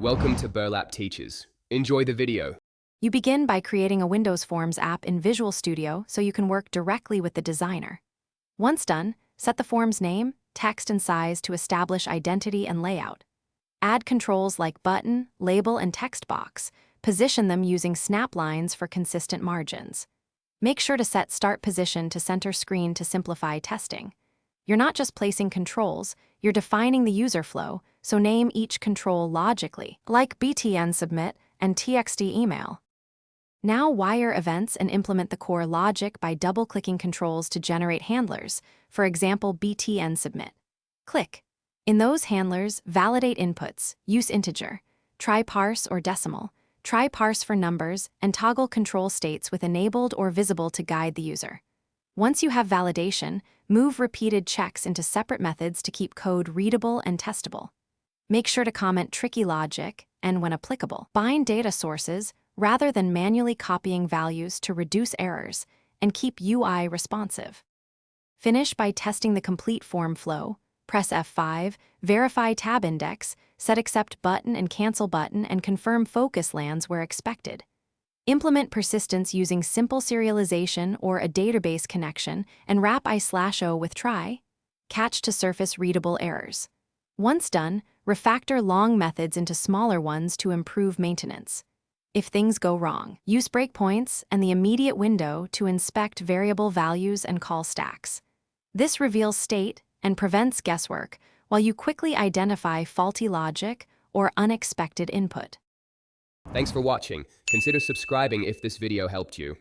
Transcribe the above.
Welcome to Burlap Teachers. Enjoy the video. You begin by creating a Windows Forms app in Visual Studio so you can work directly with the designer. Once done, set the form's name, text, and size to establish identity and layout. Add controls like button, label, and text box. Position them using snap lines for consistent margins. Make sure to set Start Position to center screen to simplify testing. You're not just placing controls, you're defining the user flow, so name each control logically, like btn submit and txt email. Now wire events and implement the core logic by double-clicking controls to generate handlers, for example btn submit. Click. In those handlers, validate inputs, use integer, try parse or decimal, try parse for numbers, and toggle control states with enabled or visible to guide the user. Once you have validation, move repeated checks into separate methods to keep code readable and testable. Make sure to comment tricky logic, and when applicable, bind data sources rather than manually copying values to reduce errors and keep UI responsive. Finish by testing the complete form flow. Press F5, verify tab index, set accept button and cancel button, and confirm focus lands where expected. Implement persistence using simple serialization or a database connection and wrap I/O with try. Catch to surface readable errors. Once done, refactor long methods into smaller ones to improve maintenance. If things go wrong, use breakpoints and the immediate window to inspect variable values and call stacks. This reveals state and prevents guesswork while you quickly identify faulty logic or unexpected input. Thanks for watching. Consider subscribing if this video helped you.